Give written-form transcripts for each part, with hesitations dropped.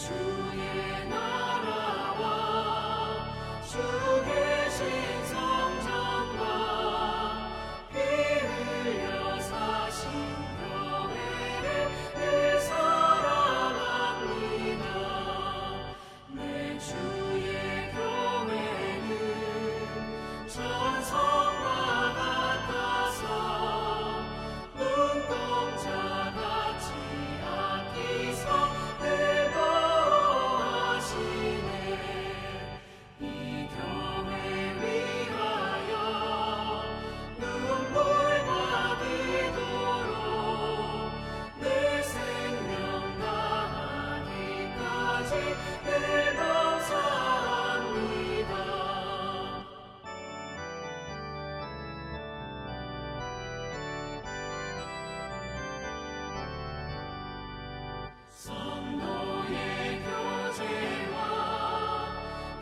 주의 나라와 주 계신 성전과 피 흘려 사신 교회를 늘 사랑합니다. 내 주의 교회는 천성과 같아서 눈동자같이 아끼사 늘 보호하시네. 이 교회 위하여 눈물과 기도로 내 생명 다하기까지 늘 감사합니다. 성도의 교제와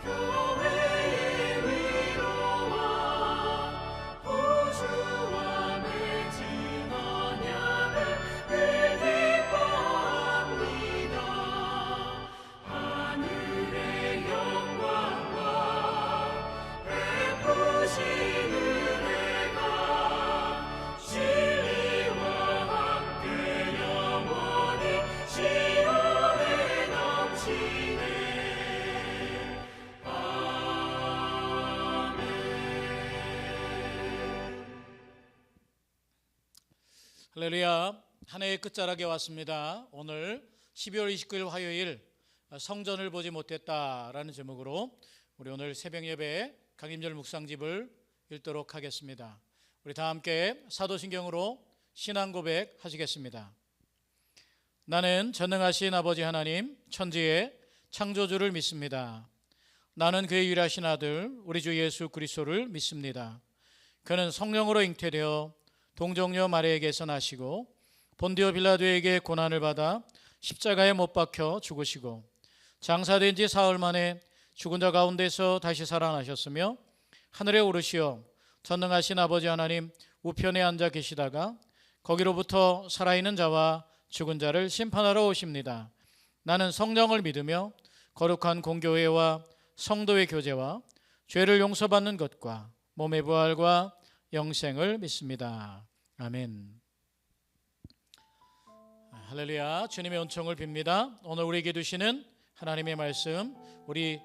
교회의 위로와 우주와 맺은 언약을 늘 기뻐합니다. 하늘의 영광과 베푸신 은혜가 진리와 함께 영원히 시온에 넘치네. 아멘. 할렐루야. 한 해의 끝자락에 왔습니다. 오늘 12월 29일 화요일 성전을 보지 못했다라는 제목으로 우리 오늘 새벽 예배 강림절 묵상집을 읽도록 하겠습니다. 우리 다 함께 사도신경으로 신앙 고백 하시겠습니다. 나는 전능하신 아버지 하나님 천지의 창조주를 믿습니다. 나는 그의 유일하신 아들 우리 주 예수 그리스도를 믿습니다. 그는 성령으로 잉태되어 동정녀 마리아에게서 나시고 본디오 빌라도에게 고난을 받아 십자가에 못 박혀 죽으시고 장사된 지 사흘 만에 죽은 자 가운데서 다시 살아나셨으며 하늘에 오르시어 전능하신 아버지 하나님 우편에 앉아 계시다가 거기로부터 살아있는 자와 죽은 자를 심판하러 오십니다. 나는 성령을 믿으며 거룩한 공교회와 성도의 교제와 죄를 용서받는 것과 몸의 부활과 영생을 믿습니다. 아멘. 할렐루야. 주님의 은총을 빕니다. 오늘 우리에게 주시는 하나님의 말씀, 우리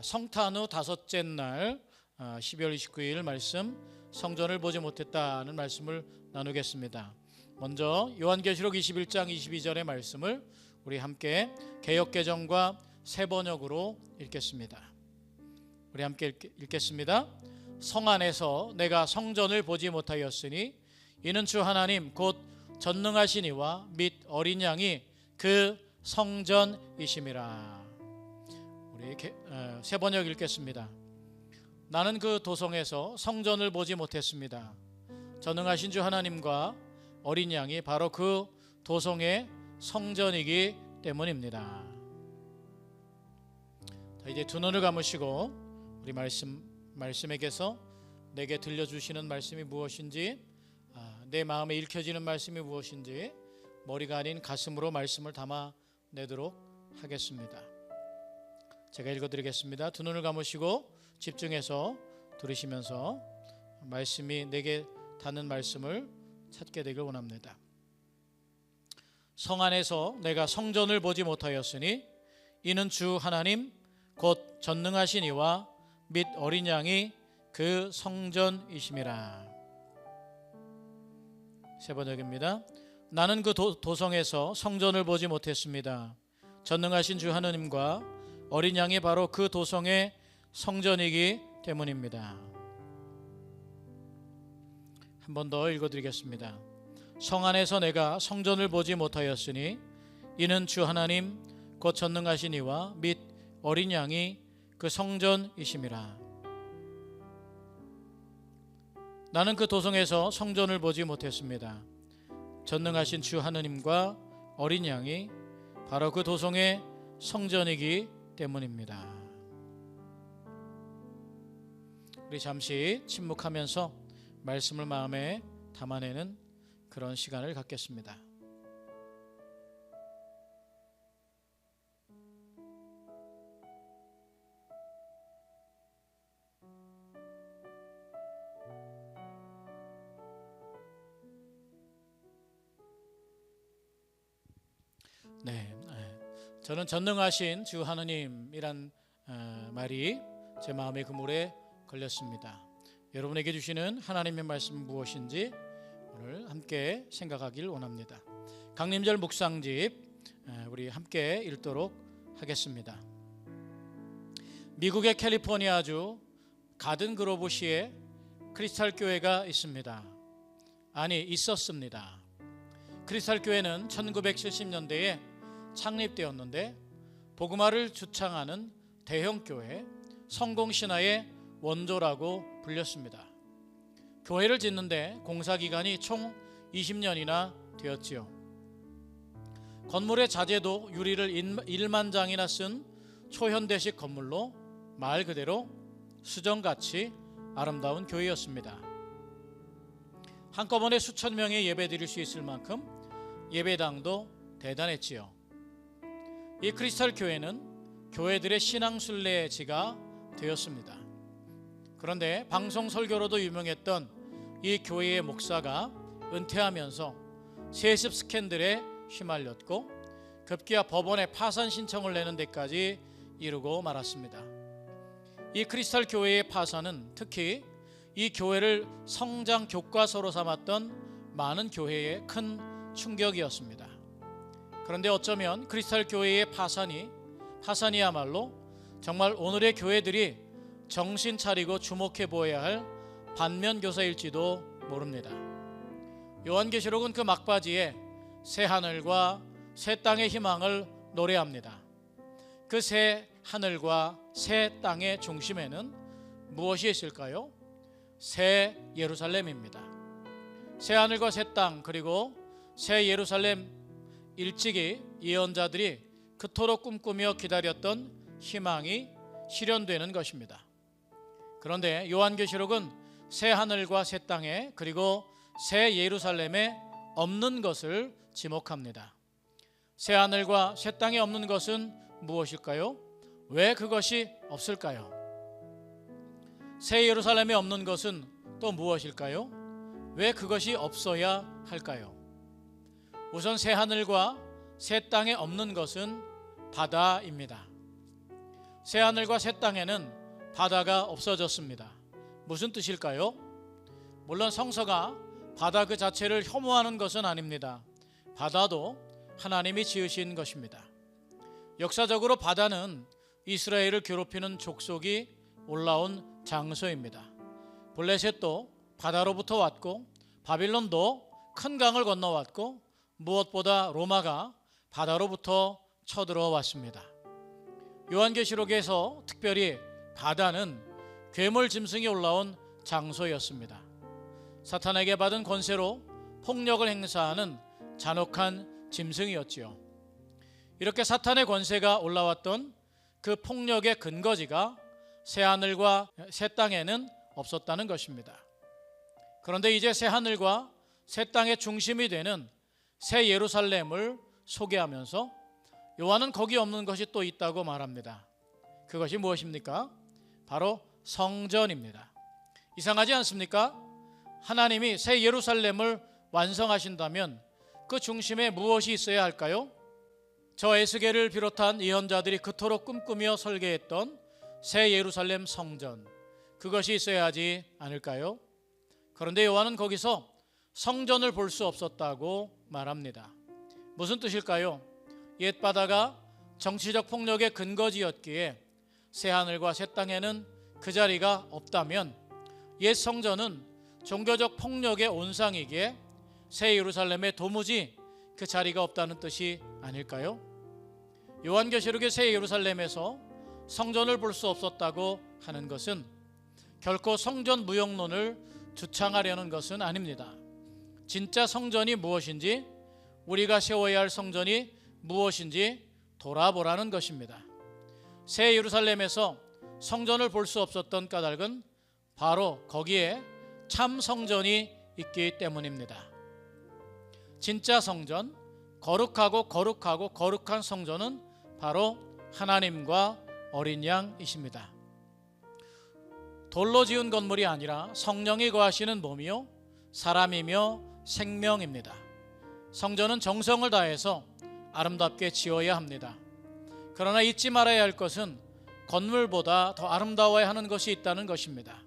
성탄 후 다섯째 날 12월 29일 말씀, 성전을 보지 못했다는 말씀을 나누겠습니다. 먼저 요한계시록 21장 22절의 말씀을 우리 함께 개역개정과 새번역으로 읽겠습니다. 우리 함께 읽겠습니다. 성 안에서 내가 성전을 보지 못하였으니 이는 주 하나님 곧 전능하신 이와 및 어린 양이 그 성전이심이라. 우리 새번역 읽겠습니다. 나는 그 도성에서 성전을 보지 못했습니다. 전능하신 주 하나님과 어린 양이 바로 그 도성의 성전이기 때문입니다. 자, 이제 두 눈을 감으시고 우리 말씀에게서 내게 들려주시는 말씀이 무엇인지, 내 마음에 읽혀지는 말씀이 무엇인지 머리가 아닌 가슴으로 말씀을 담아내도록 하겠습니다. 제가 읽어드리겠습니다. 두 눈을 감으시고 집중해서 들으시면서 말씀이 내게 닿는 말씀을 찾게 되길 원합니다. 성 안에서 내가 성전을 보지 못하였으니 이는 주 하나님 곧 전능하신 이와 및 어린 양이 그 성전이심이라. 세 번역입니다. 나는 그 도성에서 성전을 보지 못했습니다. 전능하신 주 하나님과 어린 양이 바로 그 도성의 성전이기 때문입니다. 한 번 더 읽어드리겠습니다. 성 안에서 내가 성전을 보지 못하였으니 이는 주 하나님 곧 전능하신 이와 및 어린 양이 그 성전이심이라. 나는 그 도성에서 성전을 보지 못했습니다. 전능하신 주 하나님과 어린 양이 바로 그 도성의 성전이기 때문입니다. 우리 잠시 침묵하면서 말씀을 마음에 담아내는 그런 시간을 갖겠습니다. 네, 저는 전능하신 주 하느님이란 말이 제 마음의 그물에 걸렸습니다. 여러분에게 주시는 하나님의 말씀은 무엇인지 오늘 함께 생각하길 원합니다. 강림절 묵상집 우리 함께 읽도록 하겠습니다. 미국의 캘리포니아주 가든 그로브시에 크리스탈 교회가 있습니다. 아니, 있었습니다. 크리스탈 교회는 1970년대에 창립되었는데 복음화를 주창하는 대형 교회, 성공신화의 원조라고 불렸습니다. 교회를 짓는데 공사 기간이 총 20년이나 되었지요. 건물의 자재도 유리를 1만 장이나 쓴 초현대식 건물로 말 그대로 수정같이 아름다운 교회였습니다. 한꺼번에 수천 명의 예배 드릴 수 있을 만큼 예배당도 대단했지요. 이 크리스탈 교회는 교회들의 신앙 순례지가 되었습니다. 그런데 방송 설교로도 유명했던 이 교회의 목사가 은퇴하면서 세습 스캔들에 휘말렸고 급기야 법원에 파산 신청을 내는 데까지 이르고 말았습니다. 이 크리스탈 교회의 파산은 특히 이 교회를 성장 교과서로 삼았던 많은 교회에 큰 충격이었습니다. 그런데 어쩌면 크리스탈 교회의 파산이야말로 정말 오늘의 교회들이 정신 차리고 주목해 보아야 할 반면교사일지도 모릅니다. 요한계시록은 그 막바지에 새 하늘과 새 땅의 희망을 노래합니다. 그 새 하늘과 새 땅의 중심에는 무엇이 있을까요? 새 예루살렘입니다. 새 하늘과 새 땅, 그리고 새 예루살렘, 일찍이 예언자들이 그토록 꿈꾸며 기다렸던 희망이 실현되는 것입니다. 그런데 요한계시록은 새 하늘과 새 땅에, 그리고 새 예루살렘에 없는 것을 지목합니다. 새 하늘과 새 땅에 없는 것은 무엇일까요? 왜 그것이 없을까요? 새 예루살렘에 없는 것은 또 무엇일까요? 왜 그것이 없어야 할까요? 우선 새 하늘과 새 땅에 없는 것은 바다입니다. 새 하늘과 새 땅에는 바다가 없어졌습니다. 무슨 뜻일까요? 물론 성서가 바다 그 자체를 혐오하는 것은 아닙니다. 바다도 하나님이 지으신 것입니다. 역사적으로 바다는 이스라엘을 괴롭히는 족속이 올라온 장소입니다. 블레셋도 바다로부터 왔고 바빌론도 큰 강을 건너왔고 무엇보다 로마가 바다로부터 쳐들어왔습니다. 요한계시록에서 특별히 바다는 괴물 짐승이 올라온 장소였습니다. 사탄에게 받은 권세로 폭력을 행사하는 잔혹한 짐승이었지요. 이렇게 사탄의 권세가 올라왔던 그 폭력의 근거지가 새 하늘과 새 땅에는 없었다는 것입니다. 그런데 이제 새 하늘과 새 땅의 중심이 되는 새 예루살렘을 소개하면서 요한은 거기 없는 것이 또 있다고 말합니다. 그것이 무엇입니까? 바로 성전입니다. 이상하지 않습니까? 하나님이 새 예루살렘을 완성하신다면 그 중심에 무엇이 있어야 할까요? 저 에스겔을 비롯한 예언자들이 그토록 꿈꾸며 설계했던 새 예루살렘 성전, 그것이 있어야 하지 않을까요? 그런데 요한은 거기서 성전을 볼 수 없었다고 말합니다. 무슨 뜻일까요? 옛 바다가 정치적 폭력의 근거지였기에 새 하늘과 새 땅에는 그 자리가 없다면 옛 성전은 종교적 폭력의 온상이기에 새 예루살렘에 도무지 그 자리가 없다는 뜻이 아닐까요? 요한계시록의 새 예루살렘에서 성전을 볼 수 없었다고 하는 것은 결코 성전 무용론을 주창하려는 것은 아닙니다. 진짜 성전이 무엇인지, 우리가 세워야 할 성전이 무엇인지 돌아보라는 것입니다. 새 예루살렘에서 성전을 볼 수 없었던 까닭은 바로 거기에 참 성전이 있기 때문입니다. 진짜 성전, 거룩한 성전은 바로 하나님과 어린 양이십니다. 돌로 지은 건물이 아니라 성령이 거하시는 몸이요 사람이며 생명입니다. 성전은 정성을 다해서 아름답게 지어야 합니다. 그러나 잊지 말아야 할 것은 건물보다 더 아름다워야 하는 것이 있다는 것입니다.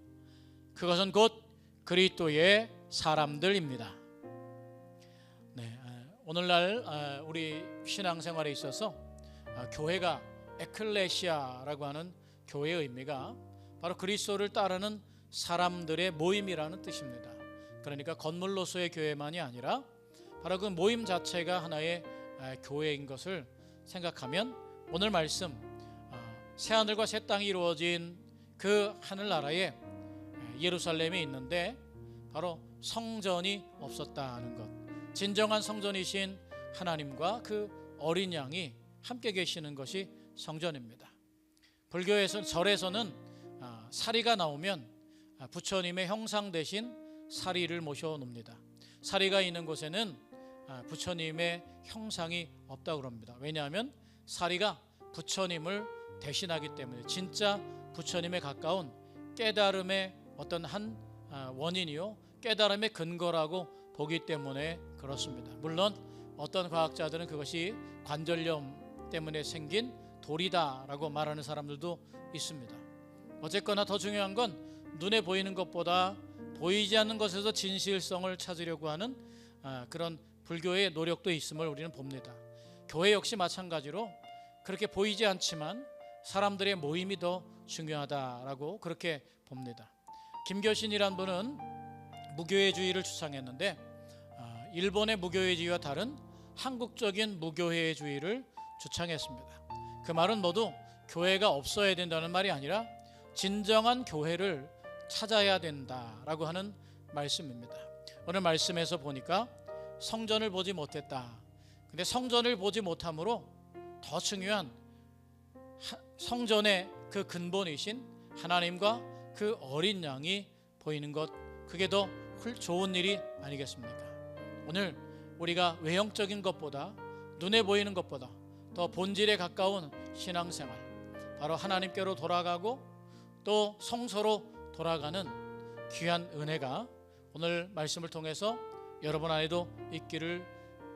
그것은 곧 그리스도의 사람들입니다. 네, 오늘날 우리 신앙생활에 있어서 교회가 에클레시아라고 하는 교회의 의미가 바로 그리스도를 따르는 사람들의 모임이라는 뜻입니다. 그러니까 건물로서의 교회만이 아니라 바로 그 모임 자체가 하나의 교회인 것을 생각하면 오늘 말씀 새하늘과 새 땅이 이루어진 그 하늘나라에 예루살렘이 있는데 바로 성전이 없었다는 것, 진정한 성전이신 하나님과 그 어린 양이 함께 계시는 것이 성전입니다. 불교에서 절에서는 사리가 나오면 부처님의 형상 대신 사리를 모셔놓습니다. 사리가 있는 곳에는 부처님의 형상이 없다고 그럽니다. 왜냐하면 사리가 부처님을 대신하기 때문에 진짜 부처님에 가까운 깨달음의 어떤 한 원인이요 깨달음의 근거라고 보기 때문에 그렇습니다. 물론 어떤 과학자들은 그것이 관절염 때문에 생긴 돌이다라고 말하는 사람들도 있습니다. 어쨌거나 더 중요한 건 눈에 보이는 것보다 보이지 않는 것에서 진실성을 찾으려고 하는 그런 불교의 노력도 있음을 우리는 봅니다. 교회 역시 마찬가지로 그렇게 보이지 않지만 사람들의 모임이 더 중요하다라고 그렇게 봅니다. 김교신이란 분은 무교회주의를 주창했는데 일본의 무교회주의와 다른 한국적인 무교회주의를 주창했습니다. 그 말은 모두 교회가 없어야 된다는 말이 아니라 진정한 교회를 찾아야 된다라고 하는 말씀입니다. 오늘 말씀에서 보니까 성전을 보지 못했다. 근데 성전을 보지 못함으로 더 중요한 성전의 그 근본이신 하나님과 그 어린 양이 보이는 것, 그게 더 좋은 일이 아니겠습니까? 오늘 우리가 외형적인 것보다 눈에 보이는 것보다 더 본질에 가까운 신앙생활, 바로 하나님께로 돌아가고 또 성소로 돌아가는 귀한 은혜가 오늘 말씀을 통해서 여러분 안에도 있기를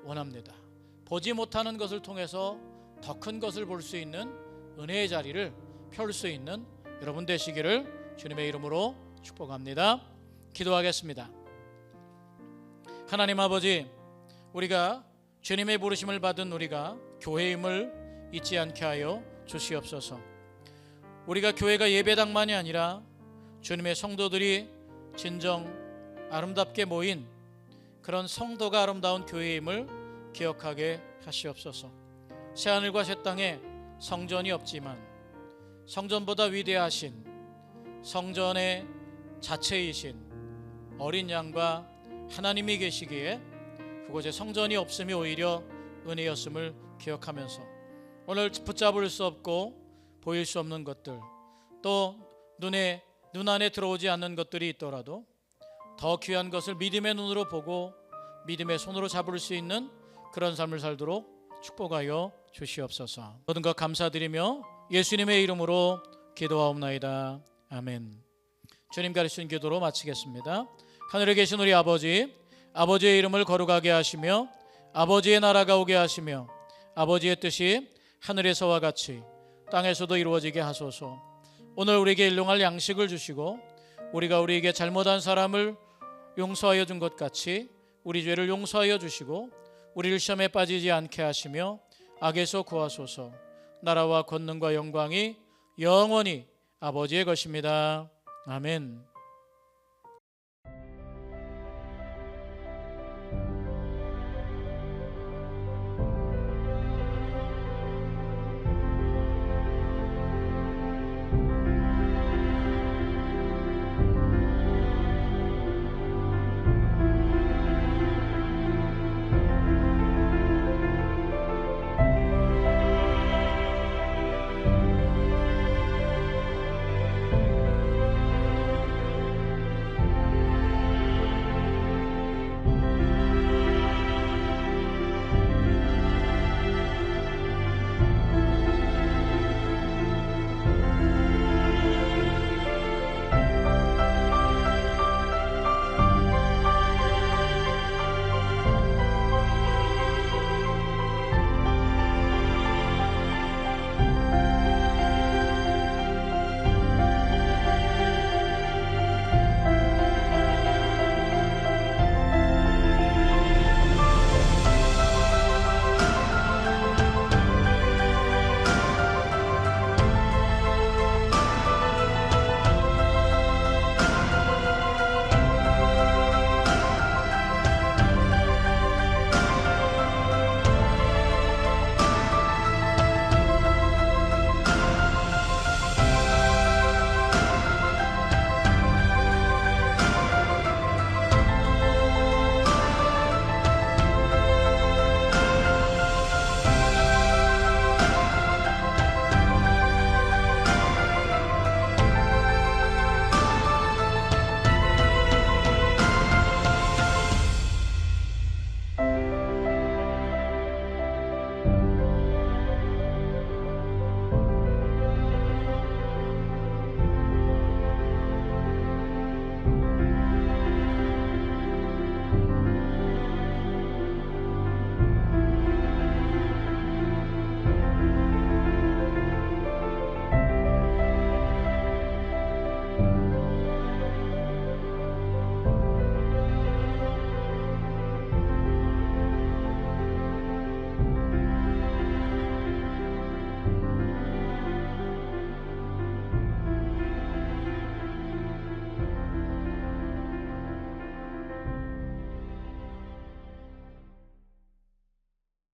원합니다. 보지 못하는 것을 통해서 더 큰 것을 볼 수 있는 은혜의 자리를 펼 수 있는 여러분 되시기를 주님의 이름으로 축복합니다. 기도하겠습니다. 하나님 아버지, 우리가 주님의 부르심을 받은 우리가 교회임을 잊지 않게 하여 주시옵소서. 우리가 교회가 예배당만이 아니라 주님의 성도들이 진정 아름답게 모인 그런 성도가 아름다운 교회임을 기억하게 하시옵소서. 새하늘과 새 땅에 성전이 없지만 성전보다 위대하신 성전의 자체이신 어린 양과 하나님이 계시기에 그곳에 성전이 없음이 오히려 은혜였음을 기억하면서 오늘 붙잡을 수 없고 보일 수 없는 것들, 또 눈 안에 들어오지 않는 것들이 있더라도 더 귀한 것을 믿음의 눈으로 보고 믿음의 손으로 잡을 수 있는 그런 삶을 살도록 축복하여 주시옵소서. 모든 것 감사드리며 예수님의 이름으로 기도하옵나이다. 아멘. 주님 가르치신 기도로 마치겠습니다. 하늘에 계신 우리 아버지, 아버지의 이름을 거룩하게 하시며 아버지의 나라가 오게 하시며 아버지의 뜻이 하늘에서와 같이 땅에서도 이루어지게 하소서. 오늘 우리에게 일용할 양식을 주시고 우리가 우리에게 잘못한 사람을 용서하여 준 것 같이 우리 죄를 용서하여 주시고 우리를 시험에 빠지지 않게 하시며 악에서 구하소서. 나라와 권능과 영광이 영원히 아버지의 것입니다. 아멘.